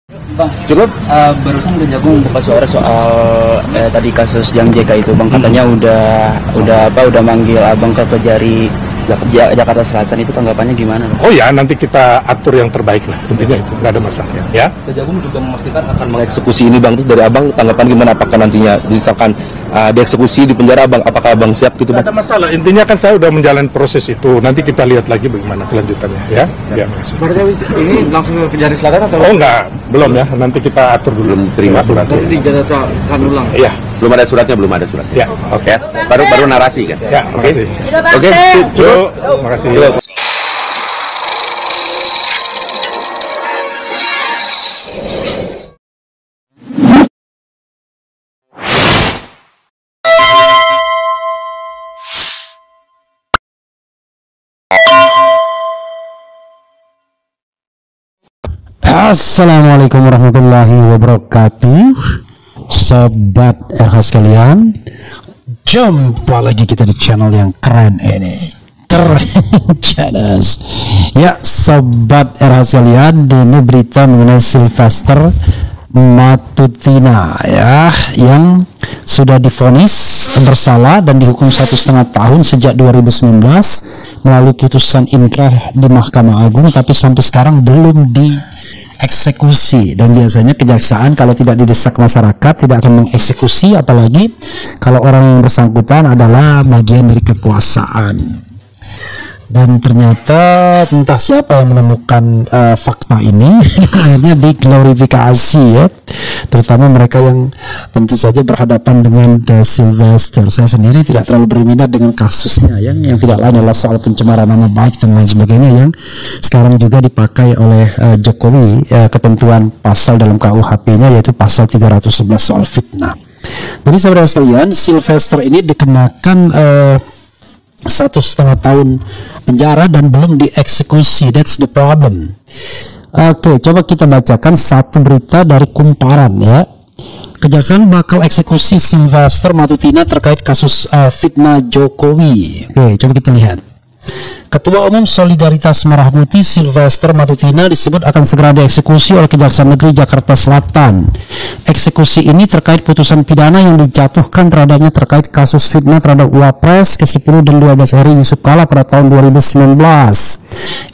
Bang, cukup barusan Kejagung buka suara soal tadi kasus yang JK itu, Bang. Katanya udah manggil Abang ke Kejari Jakarta Selatan, itu tanggapannya gimana, Bang? Oh ya, nanti kita atur yang terbaik lah, intinya itu, nggak ada masalah ya. Kejagung juga memastikan akan mengeksekusi ini, Bang. Itu dari Abang tanggapan gimana? Apakah nantinya misalkan dieksekusi di penjara, Bang? Apakah Abang siap gitu, Bang? Nggak ada masalah, intinya kan saya udah menjalani proses itu, nanti kita lihat lagi bagaimana kelanjutannya ya. Ya, Berarti ini langsung ke Kejari Selatan atau? oh enggak, belum ya, nanti kita atur dulu. Belum terima suratnya. Nanti dijadwalkan ulang. Iya. Belum ada suratnya. Ya, Oke. Baru narasi kan? ya, makasih. Oke, cukup. Makasih. Cukup. Assalamualaikum warahmatullahi wabarakatuh, sobat RH sekalian. Jumpa lagi kita di channel yang keren ini, keren cadas. Ya, sobat RH sekalian, ini berita mengenai Sylvester Matutina ya, yang sudah divonis bersalah dan dihukum 1,5 tahun sejak 2019 melalui putusan inkrah di Mahkamah Agung, tapi sampai sekarang belum dieksekusi. Dan biasanya kejaksaan kalau tidak didesak masyarakat tidak akan mengeksekusi, apalagi kalau orang yang bersangkutan adalah bagian dari kekuasaan. Dan ternyata entah siapa yang menemukan fakta ini akhirnya diglorifikasi ya, terutama mereka yang tentu saja berhadapan dengan Sylvester. Saya sendiri tidak terlalu berminat dengan kasusnya ya, yang tidak lain adalah soal pencemaran nama baik dan lain sebagainya yang sekarang juga dipakai oleh Jokowi, ketentuan pasal dalam KUHP-nya yaitu pasal 311 soal fitnah. Jadi saudara sekalian, Sylvester ini dikenakan 1,5 tahun penjara dan belum dieksekusi. That's the problem. Oke, coba kita bacakan satu berita dari Kumparan ya. Kejaksaan bakal eksekusi Sylvester Matutina terkait kasus fitnah Jokowi. Oke, coba kita lihat. Ketua Umum Solidaritas Merah Putih Sylvester Matutina disebut akan segera dieksekusi oleh Kejaksaan Negeri Jakarta Selatan. Eksekusi ini terkait putusan pidana yang dijatuhkan terhadapnya terkait kasus fitnah terhadap Wapres ke-10 dan 12 RI Yusuf Kala pada tahun 2019.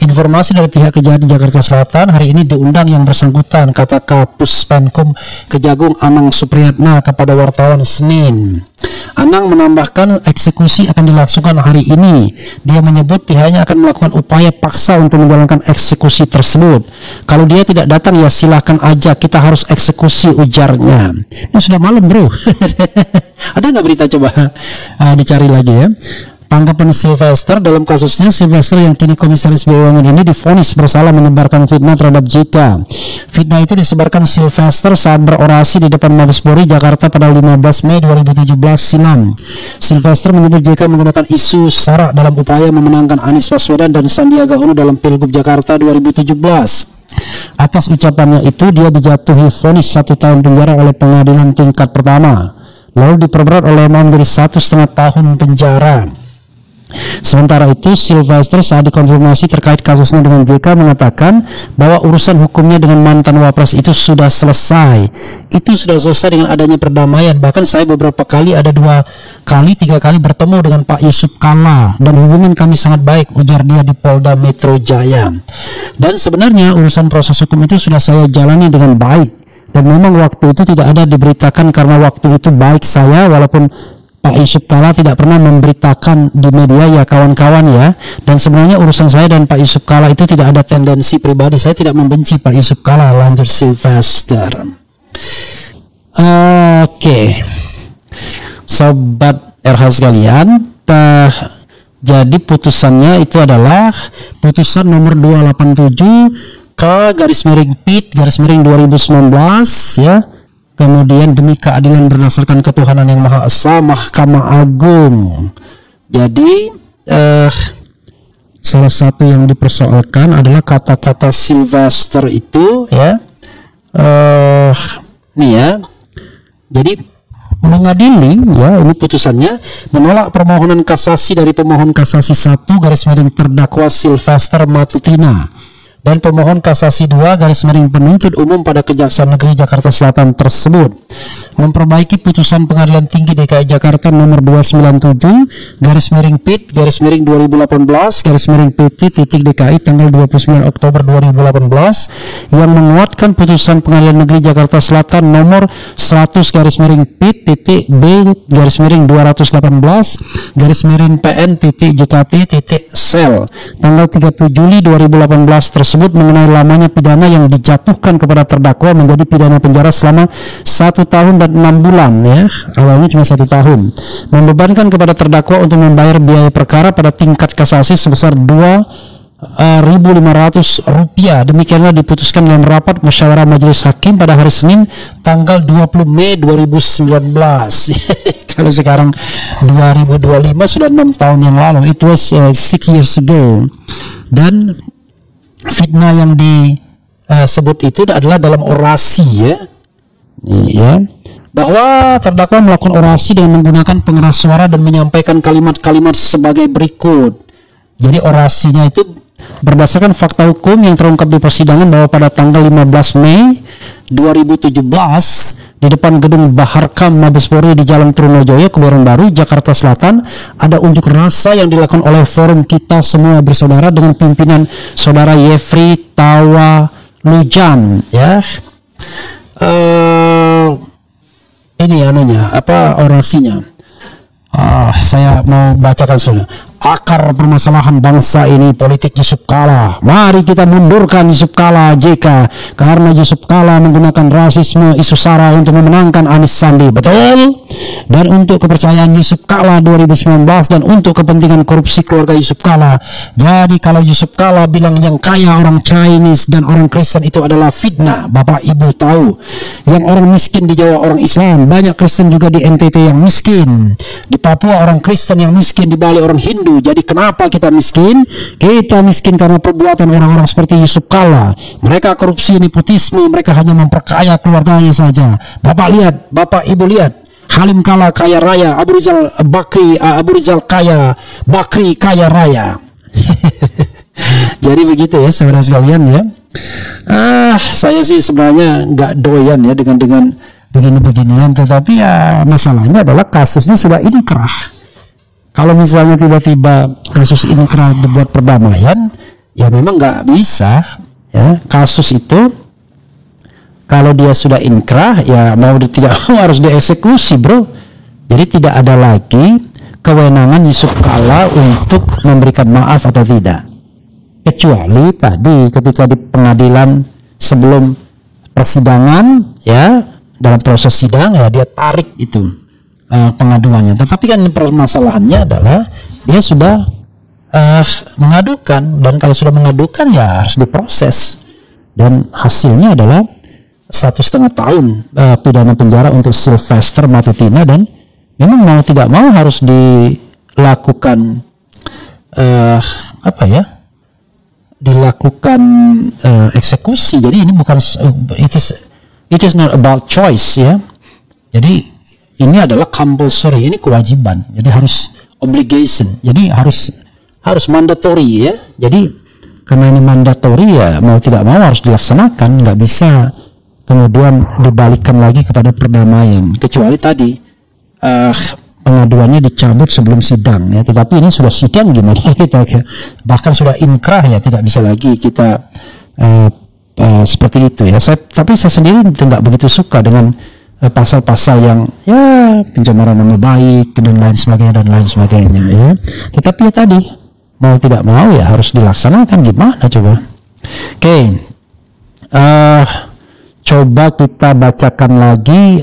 Informasi dari pihak Kejati Jakarta Selatan, hari ini diundang yang bersangkutan, kata Kapus Penkum Kejagung Anang Supriyatna kepada wartawan Senin. Anang menambahkan eksekusi akan dilangsungkan hari ini. Dia menyebut pihaknya akan melakukan upaya paksa untuk menjalankan eksekusi tersebut. Kalau dia tidak datang ya silahkan aja, kita harus eksekusi, ujarnya. Ini sudah malam bro. Ada nggak berita, coba dicari lagi ya. Tanggapan Sylvester dalam kasusnya, Sylvester yang kini komisaris BUMN ini divonis bersalah menyebarkan fitnah terhadap JK. Fitnah itu disebarkan Sylvester saat berorasi di depan Mabes Polri Jakarta pada 15 Mei 2017 silam. Sylvester menyebut JK menggunakan isu sara dalam upaya memenangkan Anies Baswedan dan Sandiaga Uno dalam Pilgub Jakarta 2017. Atas ucapannya itu dia dijatuhi vonis 1 tahun penjara oleh pengadilan tingkat pertama, lalu diperberat oleh menjadi 1,5 tahun penjara. Sementara itu, Sylvester saat dikonfirmasi terkait kasusnya dengan JK mengatakan bahwa urusan hukumnya dengan mantan Wapres itu sudah selesai. Itu sudah selesai dengan adanya perdamaian. Bahkan saya beberapa kali, ada 2 kali 3 kali bertemu dengan Pak Yusuf Kala dan hubungan kami sangat baik, ujar dia di Polda Metro Jaya. Dan sebenarnya urusan proses hukum itu sudah saya jalani dengan baik. Dan memang waktu itu tidak ada diberitakan karena waktu itu baik saya, walaupun Pak Yusuf Kala tidak pernah memberitakan di media ya kawan-kawan ya. Dan sebenarnya urusan saya dan Pak Yusuf Kala itu tidak ada tendensi pribadi. Saya tidak membenci Pak Yusuf Kala, lanjut Sylvester. Oke, sobat RH sekalian, jadi putusannya itu adalah putusan nomor 287 K/PIT/2019 ya. Kemudian demi keadilan berdasarkan ketuhanan yang Maha Esa, Mahkamah Agung. Jadi salah satu yang dipersoalkan adalah kata-kata Sylvester itu ya. Nih ya. Jadi mengadili ya, ini putusannya menolak permohonan kasasi dari pemohon kasasi 1 terdakwa Sylvester Matutina. dan pemohon kasasi 2 garis miring penuntut umum pada Kejaksaan Negeri Jakarta Selatan tersebut memperbaiki putusan Pengadilan Tinggi DKI Jakarta nomor 297 garis miring PIT garis miring 2018 garis miring PT titik DKI tanggal 29 Oktober 2018 yang menguatkan putusan Pengadilan Negeri Jakarta Selatan nomor 100 garis miring PIT titik B garis miring 218 garis miring PN titik JKT titik sel tanggal 30 Juli 2018 tersebut mengenai lamanya pidana yang dijatuhkan kepada terdakwa menjadi pidana penjara selama 1 tahun dan 6 bulan ya, awalnya cuma 1 tahun, membebankan kepada terdakwa untuk membayar biaya perkara pada tingkat kasasi sebesar 2.500 rupiah. Demikianlah diputuskan dalam rapat musyawarah majelis hakim pada hari Senin tanggal 20 Mei 2019. Kalau sekarang 2025 sudah 6 tahun yang lalu. It was 6 years ago. Dan fitnah yang disebut itu adalah dalam orasi ya, bahwa terdakwa melakukan orasi dengan menggunakan pengeras suara dan menyampaikan kalimat-kalimat sebagai berikut. Jadi orasinya itu berdasarkan fakta hukum yang terungkap di persidangan bahwa pada tanggal 15 Mei 2017 di depan gedung Baharkam Mabes Polri di Jalan Trunojoyo, Kebayoran Baru, Jakarta Selatan, ada unjuk rasa yang dilakukan oleh Forum Kita Semua Bersaudara dengan pimpinan Saudara Yefri Tawalujan ya. Ini orasinya. Saya mau bacakan sudah. Akar permasalahan bangsa ini politik Yusuf Kala. Mari kita mundurkan Yusuf Kala JK karena Yusuf Kala menggunakan rasisme isu sara untuk memenangkan Anies Sandi. Betul? Dan untuk kepercayaan Yusuf Kala 2019 dan untuk kepentingan korupsi keluarga Yusuf Kala. Jadi kalau Yusuf Kala bilang yang kaya orang Chinese dan orang Kristen itu adalah fitnah, Bapak Ibu tahu. Yang orang miskin di Jawa orang Islam, banyak Kristen juga di NTT yang miskin. Di Papua orang Kristen yang miskin, di Bali orang Hindu. Jadi kenapa kita miskin? Kita miskin karena perbuatan orang-orang seperti Yusuf Kala. Mereka korupsi, nepotisme, mereka hanya memperkaya keluarganya saja. Bapak lihat, Bapak Ibu lihat. Halim Kala kaya raya, Abu Rizal kaya Bakri kaya raya. Jadi begitu ya saudara sekalian ya. Saya sih sebenarnya nggak doyan ya dengan begini-beginian, tetapi ya masalahnya adalah kasusnya sudah inkrah. Kalau misalnya tiba-tiba kasus inkrah dibuat perdamaian, ya memang nggak bisa ya. Kasus itu kalau dia sudah inkrah, ya mau tidak mau harus dieksekusi, bro. Jadi tidak ada lagi kewenangan Yusuf Kala untuk memberikan maaf atau tidak. Kecuali tadi ketika di pengadilan sebelum persidangan ya, dalam proses sidang ya dia tarik itu pengaduannya. Tetapi kan permasalahannya adalah dia sudah mengadukan, dan kalau sudah mengadukan ya harus diproses, dan hasilnya adalah 1,5 tahun pidana penjara untuk Sylvester Matutina, dan memang mau tidak mau harus dilakukan dilakukan eksekusi. Jadi ini bukan it is not about choice ya. Jadi ini adalah compulsory, ini kewajiban. Jadi harus obligation. Jadi harus mandatory ya. Jadi karena ini mandatory ya mau tidak mau harus dilaksanakan, nggak bisa kemudian dibalikkan lagi kepada perdamaian. Kecuali tadi pengaduannya dicabut sebelum sidang ya. Tetapi ini sudah sidang gimana kita bahkan sudah inkrah ya, tidak bisa lagi kita seperti itu ya. Tapi saya sendiri tidak begitu suka dengan pasal-pasal yang ya pencemaran nama baik dan lain sebagainya ya. Tetapi ya tadi mau tidak mau ya harus dilaksanakan, gimana coba. Oke. Coba kita bacakan lagi.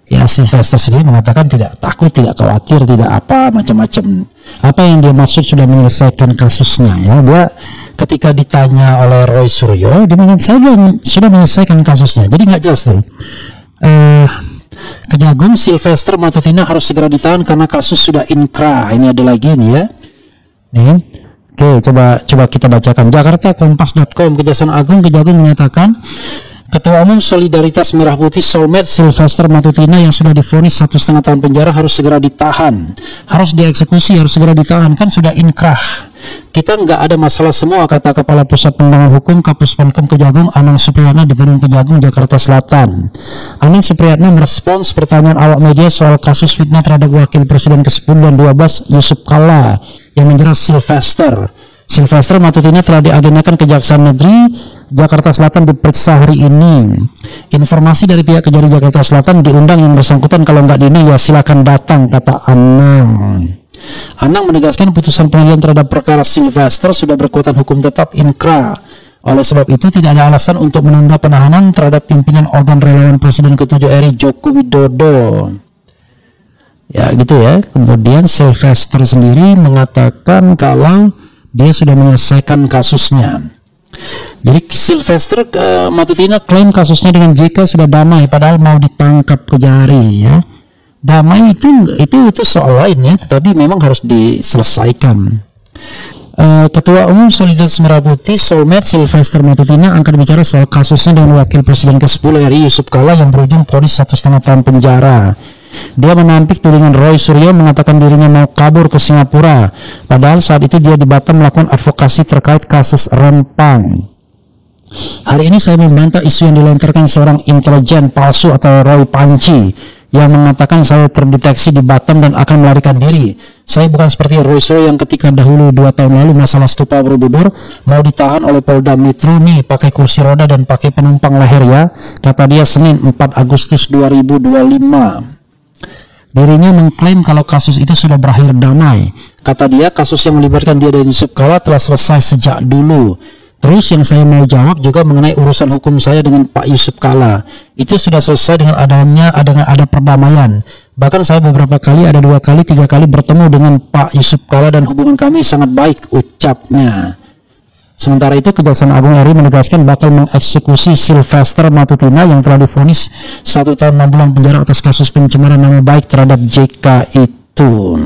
Ya Sylvester sendiri mengatakan tidak takut, tidak khawatir, tidak apa macam-macam. Apa yang dia maksud sudah menyelesaikan kasusnya ya. Dia ketika ditanya oleh Roy Suryo, dia mengatakan saya sudah menyelesaikan kasusnya. Jadi nggak jelas tuh. Kejagung Sylvester Matutina harus segera ditahan karena kasus sudah inkrah. Ini ada lagi nih ya. Nih. Oke, coba kita bacakan. Jakarta Kompas.com, Kejaksaan Agung Kejagung menyatakan Ketua Umum Solidaritas Merah Putih Soulmate Sylvester Matutina yang sudah divonis 1,5 tahun penjara harus segera ditahan, harus dieksekusi, harus segera ditahan, kan sudah inkrah. Kita nggak ada masalah semua, kata Kepala Pusat Penerangan Hukum Kapus Penkum Kejagung Anang Supriyatna di Gedung Kejagung, Jakarta Selatan. Anang Supriyatna merespons pertanyaan awak media soal kasus fitnah terhadap Wakil Presiden ke-10 dan 12 Yusuf Kalla yang menjerat Sylvester Matutina telah diagendakan Kejaksaan Negeri Jakarta Selatan diperiksa hari ini. Informasi dari pihak Kejari Jakarta Selatan diundang yang bersangkutan, kalau nggak ini ya silakan datang, kata Anang. Anang menegaskan putusan pengadilan terhadap perkara Sylvester sudah berkekuatan hukum tetap inkrah. Oleh sebab itu tidak ada alasan untuk menunda penahanan terhadap pimpinan organ relawan Presiden ke-7 RI Joko Widodo. Ya gitu ya. Kemudian Sylvester sendiri mengatakan kalau dia sudah menyelesaikan kasusnya. Jadi Sylvester Matutina klaim kasusnya dengan JK sudah damai, padahal mau ditangkap Kejari ya. Damai itu soal lain ya, tetapi memang harus diselesaikan. Ketua Umum Solidaritas Merah Putih Soulmate Sylvester Matutina angkat bicara soal kasusnya dengan Wakil Presiden ke-10 RI Yusuf Kalla yang berujung vonis 1,5 tahun penjara. Dia menampik tudingan Roy Suryo mengatakan dirinya mau kabur ke Singapura, padahal saat itu dia di Batam melakukan advokasi terkait kasus Rempang. Hari ini saya membantah isu yang dilontarkan seorang intelijen palsu atau Roy Panci yang mengatakan saya terdeteksi di Batam dan akan melarikan diri. Saya bukan seperti Roy Suryo yang ketika dahulu 2 tahun lalu masalah Stupa Borobudur mau ditahan oleh Polda Metro nih pakai kursi roda dan pakai penumpang leher ya, kata dia Senin 4 Agustus 2025. Dirinya mengklaim kalau kasus itu sudah berakhir damai. Kata dia, kasus yang melibatkan dia dan Yusuf Kalla telah selesai sejak dulu. Terus yang saya mau jawab juga mengenai urusan hukum saya dengan Pak Yusuf Kalla. Itu sudah selesai dengan ada perdamaian. Bahkan saya beberapa kali, ada 2 kali, 3 kali bertemu dengan Pak Yusuf Kalla dan hubungan kami sangat baik, ucapnya. Sementara itu Kejaksaan Agung RI menegaskan bakal mengeksekusi Sylvester Matutina yang telah divonis 1 tahun 6 bulan penjara atas kasus pencemaran nama baik terhadap JK itu.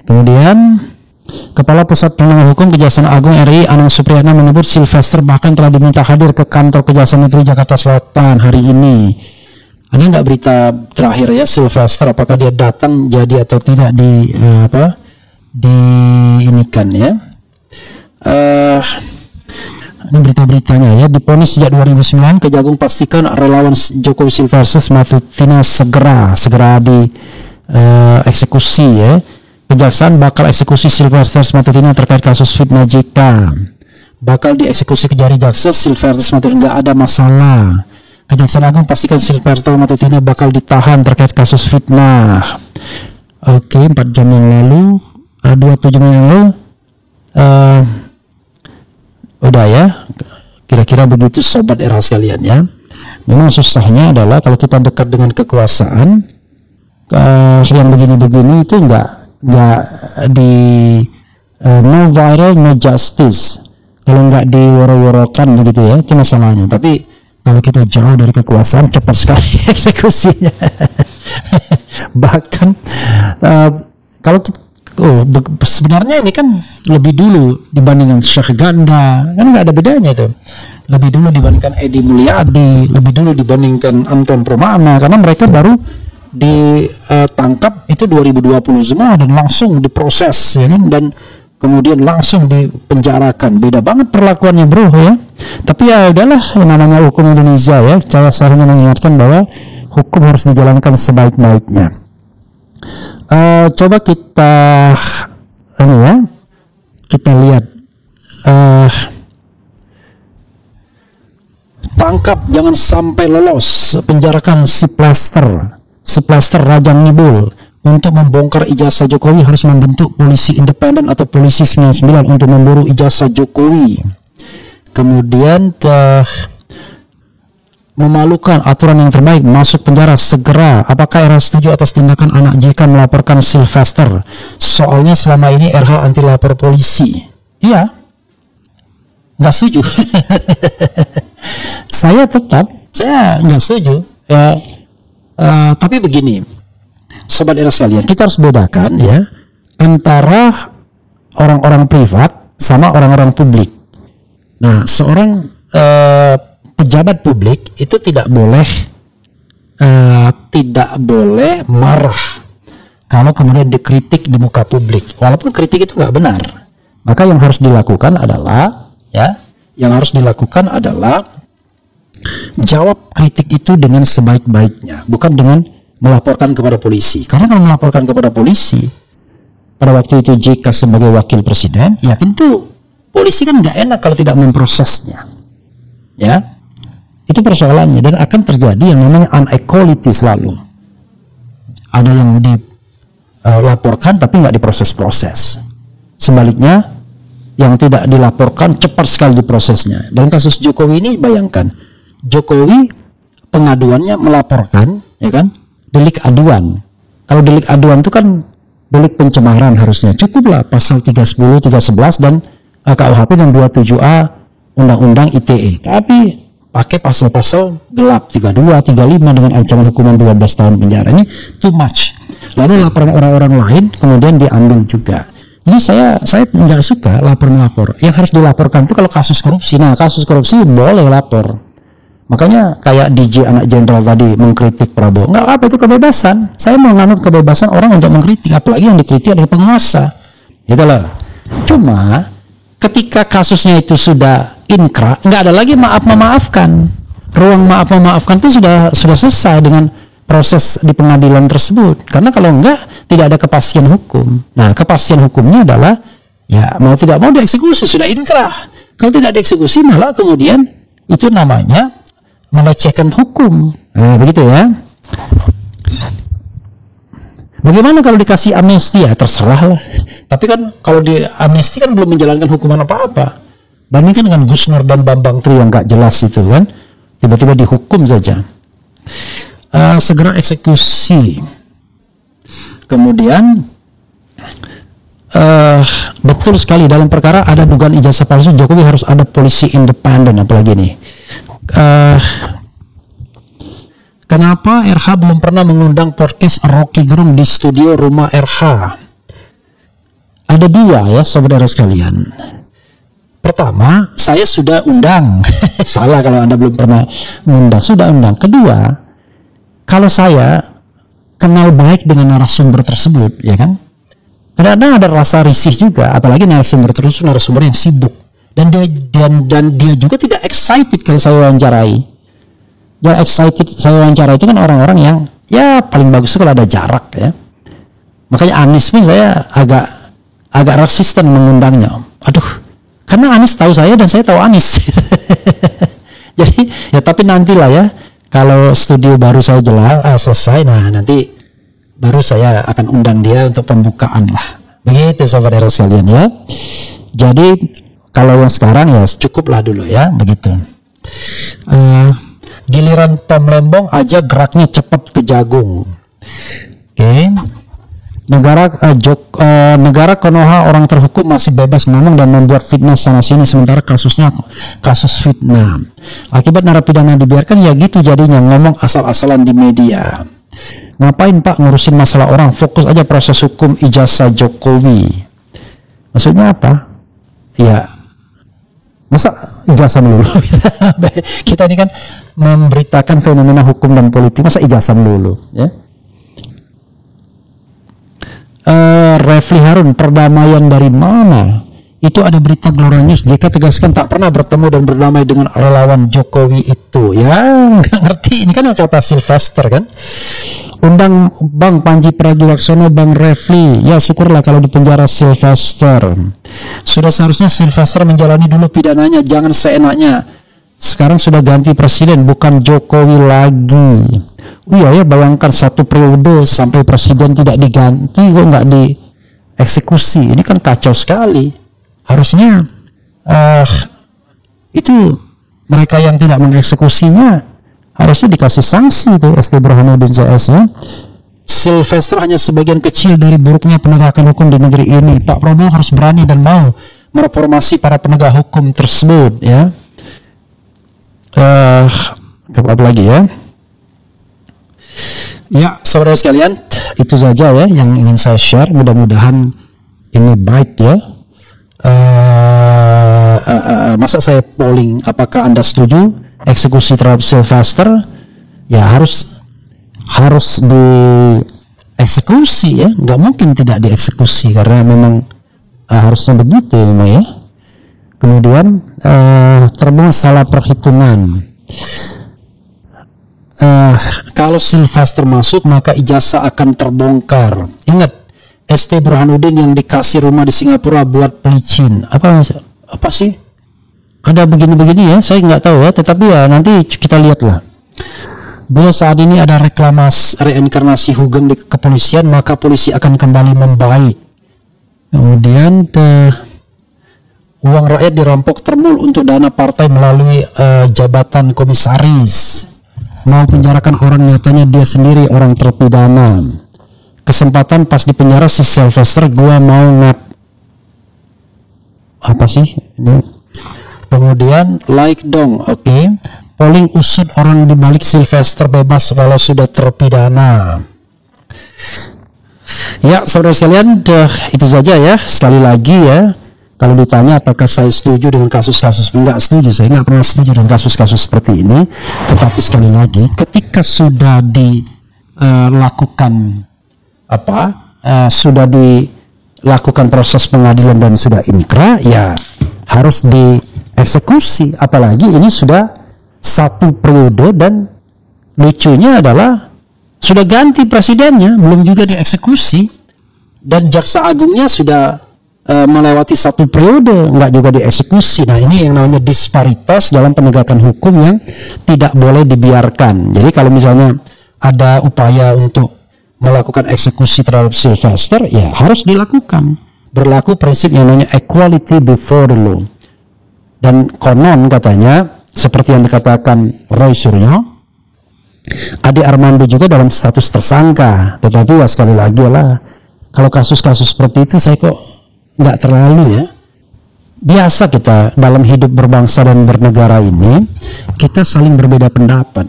Kemudian Kepala Pusat Penerangan Hukum Kejaksaan Agung RI Anang Supriyatna menyebut Sylvester bahkan telah diminta hadir ke kantor Kejaksaan Negeri Jakarta Selatan hari ini. Ada nggak berita terakhir ya Sylvester, apakah dia datang jadi atau tidak diinikan ya? Ini berita-beritanya ya. Diponis sejak 2009, Kejagung pastikan relawan Jokowi Sylvester Matutina segera dieksekusi ya. Kejaksaan bakal eksekusi Sylvester Matutina terkait kasus fitnah JK. Bakal dieksekusi Kejari Jaksa Sylvester Matutina, nggak ada masalah. Kejaksaan Agung pastikan Sylvester Matutina bakal ditahan terkait kasus fitnah. Oke, 4 jam yang lalu, 27 menit yang lalu, udah ya. Kira-kira begitu sobat era sekalian ya. Memang susahnya adalah kalau kita dekat dengan kekuasaan, yang begini-begini itu nggak di no viral no justice. Kalau nggak diworo-worokan begitu ya, itu masalahnya. Tapi kalau kita jauh dari kekuasaan, cepat sekali eksekusinya. Bahkan kalau sebenarnya ini kan lebih dulu dibandingkan Syekh Ganda, kan nggak ada bedanya itu. Lebih dulu dibandingkan Edi Mulyadi, lebih dulu dibandingkan Anton Pramana, karena mereka baru ditangkap itu 2020 semua dan langsung diproses ya kan, dan kemudian langsung dipenjarakan. Beda banget perlakuannya bro ya. Tapi ya udahlah, yang namanya hukum Indonesia ya. Saya hanya mengingatkan bahwa hukum harus dijalankan sebaik-baiknya. Coba kita kita lihat, tangkap jangan sampai lolos, penjarakan si plaster Raja Ngibul. Untuk membongkar ijazah Jokowi harus membentuk polisi independen atau polisi 99 untuk memburu ijazah Jokowi. Kemudian memalukan, aturan yang terbaik, masuk penjara segera. Apakah RH setuju atas tindakan anak JK melaporkan Sylvester? Soalnya selama ini RH anti lapor polisi. Iya, nggak setuju. Saya nggak setuju ya. Tapi begini sobat era sekalian, kita harus bedakan ya antara orang-orang privat sama orang-orang publik. Nah, seorang pejabat publik itu tidak boleh marah kalau kemudian dikritik di muka publik, walaupun kritik itu nggak benar. Maka yang harus dilakukan adalah jawab kritik itu dengan sebaik-baiknya, bukan dengan melaporkan kepada polisi. Karena kalau melaporkan kepada polisi, pada waktu itu JK sebagai wakil presiden, ya tentu polisi kan nggak enak kalau tidak memprosesnya. Ya, itu persoalannya, dan akan terjadi yang namanya inequality selalu. Ada yang dilaporkan tapi nggak diproses-proses. Sebaliknya, yang tidak dilaporkan cepat sekali diprosesnya. Dalam kasus Jokowi ini, bayangkan, Jokowi pengaduannya melaporkan, ya kan, delik aduan. Kalau delik aduan itu kan delik pencemaran, harusnya cukuplah pasal 310, 311 dan KUHP dan 27A Undang-Undang ITE. Tapi pakai pasal-pasal gelap 32, 35 dengan ancaman hukuman 12 tahun penjara. Ini too much. Lalu laporan orang-orang lain kemudian diambil juga. Jadi saya nggak suka lapor-melapor. Yang harus dilaporkan itu kalau kasus korupsi. Nah, kasus korupsi boleh lapor. Makanya kayak DJ anak jenderal tadi mengkritik Prabowo. Nggak apa, itu kebebasan. Saya menganut kebebasan orang untuk mengkritik. Apalagi yang dikritik adalah penguasa. Gitu loh. Cuma ketika kasusnya itu sudah inkrah, nggak ada lagi maaf-memaafkan. Ruang maaf-memaafkan itu sudah selesai dengan proses di pengadilan tersebut. Karena kalau enggak, tidak ada kepastian hukum. Nah, kepastian hukumnya adalah ya mau tidak mau dieksekusi, sudah inkrah. Kalau tidak dieksekusi, malah kemudian itu namanya melecehkan hukum. Nah, begitu ya. Bagaimana kalau dikasih amnesti? Ya terserah lah. Tapi kan kalau di amnesti kan belum menjalankan hukuman apa-apa. Bandingkan dengan Gus Nur dan Bambang Tri yang nggak jelas itu kan, tiba-tiba dihukum saja. Segera eksekusi. Kemudian betul sekali, dalam perkara ada dugaan ijazah palsu, Jokowi harus ada polisi independen. Apalagi nih, kenapa RH belum pernah mengundang podcast Rocky Gerung di studio rumah RH? Ada dua ya saudara sekalian. Pertama, saya sudah undang. Salah kalau Anda belum pernah mengundang, sudah undang. Kedua, kalau saya kenal baik dengan narasumber tersebut, ya kan, kadang-kadang ada rasa risih juga, apalagi narasumber yang sibuk, dan dia juga tidak excited kalau saya wawancarai. Yang excited saya wawancarai itu kan orang-orang yang ya paling bagus kalau ada jarak ya. Makanya Anies pun saya agak resisten mengundangnya. Aduh, karena Anies tahu saya dan saya tahu Anies. Jadi ya, tapi nantilah ya. Kalau studio baru saya selesai, nah nanti baru saya akan undang dia untuk pembukaan lah. Begitu saudara sekalian ya. Jadi kalau yang sekarang ya cukuplah dulu ya, begitu. Giliran Tom Lembong aja geraknya cepat ke jagung. Oke. Negara Konoha orang terhukum masih bebas ngomong dan membuat fitnah sana sini, sementara kasusnya kasus fitnah. Akibat narapidana dibiarkan ya gitu jadinya, ngomong asal-asalan di media. Ngapain Pak ngurusin masalah orang, fokus aja proses hukum ijazah Jokowi. Maksudnya apa? Ya masa ijazah melulu? Kita ini kan memberitakan fenomena hukum dan politik, masa ijazah melulu ya? Refli Harun, perdamaian dari mana? Itu ada berita Gloria News. JK tegaskan tak pernah bertemu dan berdamai dengan relawan Jokowi itu. Ya, nggak ngerti. Ini kan yang kata Sylvester kan. Undang Bang Panji Pragiwaksono, Bang Refli. Ya syukurlah kalau di penjara Sylvester. Sudah seharusnya Sylvester menjalani dulu pidananya, jangan seenaknya. Sekarang sudah ganti presiden, bukan Jokowi lagi. Iya ya, bayangkan satu periode sampai presiden tidak diganti, kok nggak dieksekusi. Ini kan kacau sekali. Harusnya itu mereka yang tidak mengeksekusinya harusnya dikasih sanksi itu. ST Burhanuddin CS ya. Sylvester hanya sebagian kecil dari buruknya penegakan hukum di negeri ini. Pak Prabowo harus berani dan mau mereformasi para penegak hukum tersebut ya. Apa lagi ya? Ya, saudara sekalian, itu saja ya yang ingin saya share. Mudah-mudahan ini baik ya. masa saya polling apakah Anda setuju eksekusi terhadap Sylvester? Ya harus dieksekusi ya, nggak mungkin tidak dieksekusi karena memang harusnya begitu memang ya. Kemudian terbang salah perhitungan. Kalau Sylvester masuk maka ijazah akan terbongkar. Ingat ST Burhanuddin yang dikasih rumah di Singapura buat pelicin. Apa sih? Ada begini-begini ya, saya nggak tahu ya. Tetapi ya nanti kita lihatlah. Bila saat ini ada reinkarnasi Hugeng di kepolisian, maka polisi akan kembali membaik. Kemudian uang rakyat dirampok termul untuk dana partai melalui jabatan komisaris. Mau penjarakan orang, nyatanya dia sendiri orang terpidana. Kesempatan pas di penjara si Sylvester, gua mau apa sih ini? Kemudian like dong, oke. Polling usut orang di balik Sylvester bebas walau sudah terpidana. Ya saudara sekalian, itu saja ya. Sekali lagi ya, kalau ditanya apakah saya setuju dengan kasus-kasus, enggak setuju. Saya enggak pernah setuju dengan kasus-kasus seperti ini. Tetapi sekali lagi, ketika sudah dilakukan sudah dilakukan proses pengadilan dan sudah inkrah, ya harus dieksekusi. Apalagi ini sudah satu periode dan lucunya adalah sudah ganti presidennya, belum juga dieksekusi, dan jaksa agungnya sudah melewati satu periode, nggak juga dieksekusi. Nah ini yang namanya disparitas dalam penegakan hukum yang tidak boleh dibiarkan. Jadi kalau misalnya ada upaya untuk melakukan eksekusi terhadap Sylvester, ya harus dilakukan. Berlaku prinsip yang namanya equality before the law. Dan konon katanya, seperti yang dikatakan Roy Suryo, Ade Armando juga dalam status tersangka. Tetapi ya sekali lagi lah, kalau kasus-kasus seperti itu saya kok nggak terlalu ya. Biasa kita dalam hidup berbangsa dan bernegara ini, kita saling berbeda pendapat.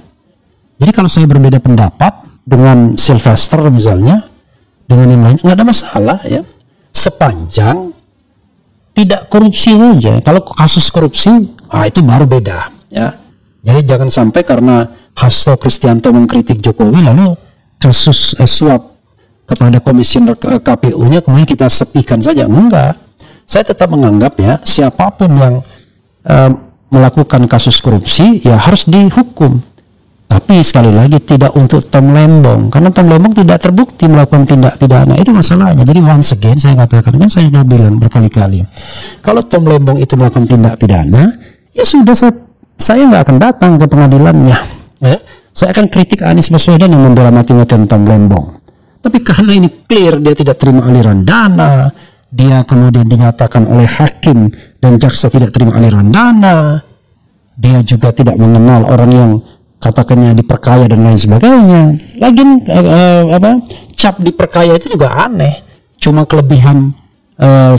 Jadi kalau saya berbeda pendapat dengan Sylvester misalnya, dengan yang lain, nggak ada masalah ya, sepanjang tidak korupsi saja. Kalau kasus korupsi, itu baru beda ya. Jadi jangan sampai karena Hasto Kristianto mengkritik Jokowi lalu kasus suap kepada komisioner KPU-nya kemudian kita sepikan saja. Enggak, saya tetap menganggap ya, siapapun yang melakukan kasus korupsi ya harus dihukum. Tapi sekali lagi tidak untuk Tom Lembong, karena Tom Lembong tidak terbukti melakukan tindak pidana, itu masalahnya. Jadi once again saya katakan, kan saya sudah bilang berkali-kali, kalau Tom Lembong itu melakukan tindak pidana, ya sudah, saya nggak akan datang ke pengadilannya ya. Saya akan kritik Anies Baswedan yang membela mati-matian Tom Lembong. Tapi karena ini clear dia tidak terima aliran dana, dia kemudian dinyatakan oleh hakim dan jaksa tidak terima aliran dana, dia juga tidak mengenal orang yang katakannya diperkaya dan lain sebagainya. Lagian cap diperkaya itu juga aneh. Cuma kelebihan 100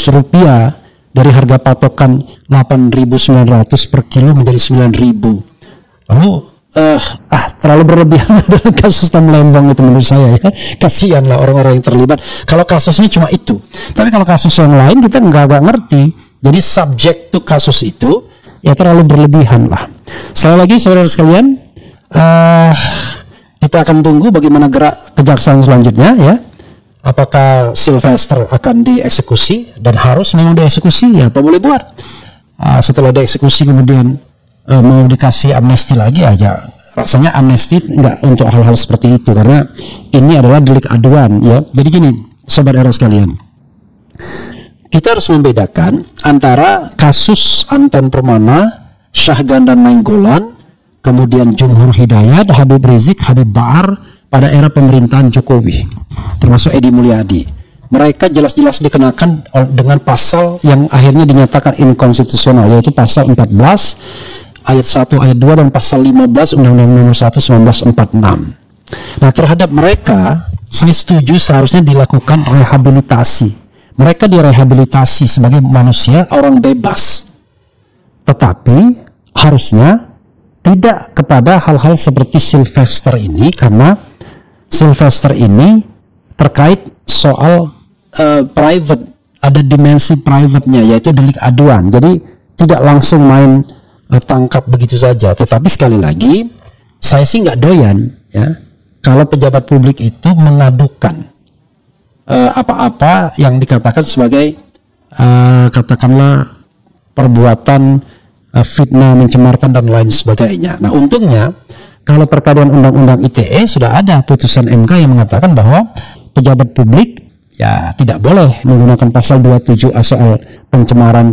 rupiah dari harga patokan 8.900 per kilo menjadi 9.000. Lalu terlalu berlebihan dalam kasus Tom Lembong itu menurut saya ya. Kasihanlah orang-orang yang terlibat. Kalau kasusnya cuma itu. Tapi kalau kasus yang lain kita nggak ngerti. Jadi subjek to kasus itu ya terlalu berlebihan lah. Sekali lagi saudara sekalian, kita akan tunggu bagaimana gerak kejaksaan selanjutnya ya. Apakah Sylvester akan dieksekusi dan harus memang dieksekusi, ya apa boleh buat. Setelah dieksekusi kemudian mau dikasih amnesti lagi aja, rasanya amnesti nggak untuk hal-hal seperti itu karena ini adalah delik aduan ya. Jadi gini sobat era sekalian, kita harus membedakan antara kasus Anton Permana, Syahgandan Nainggolan, kemudian Jumhur Hidayat, Habib Rizik, Habib Bahar pada era pemerintahan Jokowi, termasuk Edi Mulyadi. Mereka jelas-jelas dikenakan dengan pasal yang akhirnya dinyatakan inkonstitusional, yaitu pasal 14 ayat 1 ayat 2 dan pasal 15 Undang-Undang Nomor 1 1946. Nah, terhadap mereka saya setuju seharusnya dilakukan rehabilitasi. Mereka direhabilitasi sebagai manusia, orang bebas. Tetapi harusnya tidak kepada hal-hal seperti Sylvester ini, karena Sylvester ini terkait soal private ada dimensi private-nya, yaitu delik aduan. Jadi tidak langsung main tangkap begitu saja. Tetapi sekali lagi, saya sih nggak doyan ya kalau pejabat publik itu mengadukan apa-apa yang dikatakan sebagai katakanlah perbuatan fitnah, mencemarkan dan lain sebagainya. Nah, untungnya kalau terkait dengan undang-undang ITE sudah ada putusan MK yang mengatakan bahwa pejabat publik ya tidak boleh menggunakan pasal 27A soal pencemaran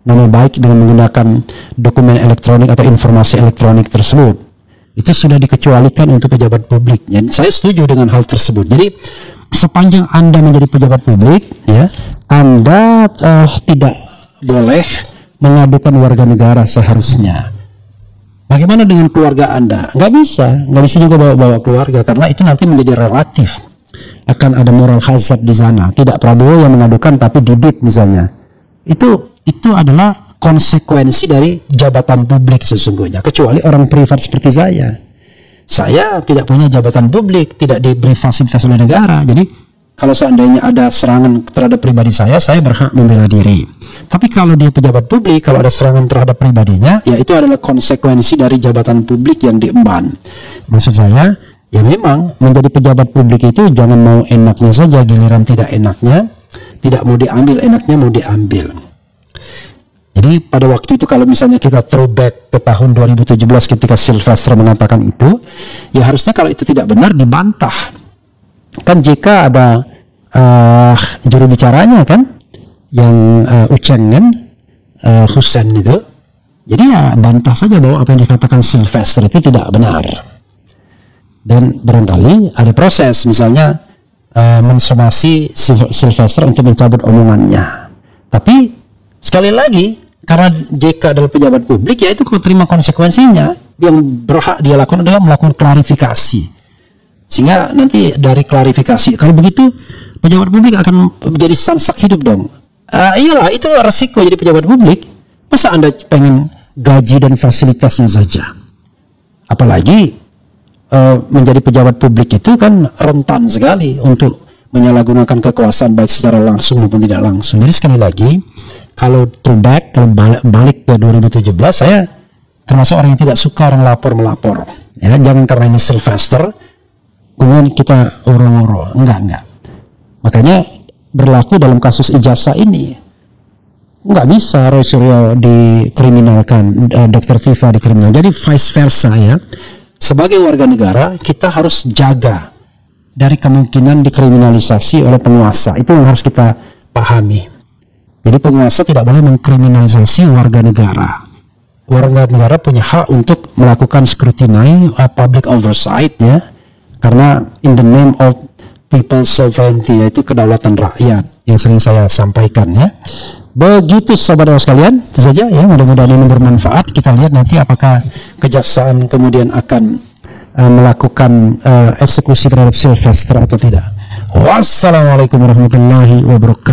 nama baik dengan menggunakan dokumen elektronik atau informasi elektronik tersebut. Itu sudah dikecualikan untuk pejabat publik. Jadi saya setuju dengan hal tersebut. Jadi sepanjang Anda menjadi pejabat publik, ya, Anda tidak boleh mengadukan warga negara seharusnya. Bagaimana dengan keluarga Anda? Nggak bisa juga bawa keluarga, karena itu nanti menjadi relatif. Akan ada moral hazard di sana. Tidak Prabowo yang mengadukan, tapi Didit misalnya. Itu adalah konsekuensi dari jabatan publik sesungguhnya. Kecuali orang privat seperti saya. Saya tidak punya jabatan publik, tidak diberi fasilitas oleh negara. Jadi kalau seandainya ada serangan terhadap pribadi saya berhak membela diri. Tapi kalau dia pejabat publik, kalau ada serangan terhadap pribadinya, ya itu adalah konsekuensi dari jabatan publik yang diemban. Maksud saya, ya memang menjadi pejabat publik itu jangan mau enaknya saja, giliran tidak enaknya, tidak mau diambil, enaknya mau diambil. Jadi pada waktu itu kalau misalnya kita throwback ke tahun 2017 ketika Sylvester mengatakan itu, ya harusnya kalau itu tidak benar dibantah. Kan JK ada juru bicaranya kan, yang Uceng kan, Husen itu. Jadi ya bantah saja bahwa apa yang dikatakan Sylvester itu tidak benar. Dan barangkali ada proses, misalnya mensomasi Sylvester untuk mencabut omongannya. Tapi sekali lagi, karena JK adalah pejabat publik, ya itu terima konsekuensinya. Yang berhak dia lakukan adalah melakukan klarifikasi. Sehingga nanti dari klarifikasi, kalau begitu pejabat publik akan menjadi sansak hidup dong. Iyalah, itu resiko jadi pejabat publik. Masa Anda pengen gaji dan fasilitasnya saja? Apalagi menjadi pejabat publik itu kan rentan sekali untuk menyalahgunakan kekuasaan baik secara langsung maupun tidak langsung. Jadi sekali lagi, kalau throwback, kalau balik ke 2017, saya termasuk orang yang tidak suka orang melapor. Ya, jangan karena ini Sylvester, kemudian kita oro-oro. Enggak. Makanya berlaku dalam kasus ijazah ini. Enggak bisa Roy Suryo dikriminalkan, Dr. Viva dikriminalkan. Jadi vice versa ya. Sebagai warga negara, kita harus jaga dari kemungkinan dikriminalisasi oleh penguasa. Itu yang harus kita pahami. Jadi penguasa tidak boleh mengkriminalisasi warga negara. Warga negara punya hak untuk melakukan scrutiny, public oversight ya. Karena in the name of people's sovereignty, yaitu kedaulatan rakyat yang sering saya sampaikan ya. Begitu sahabat sekalian, itu saja ya, mudah-mudahan ini bermanfaat. Kita lihat nanti apakah kejaksaan kemudian akan melakukan eksekusi terhadap Sylvester atau tidak. Wassalamualaikum warahmatullahi wabarakatuh.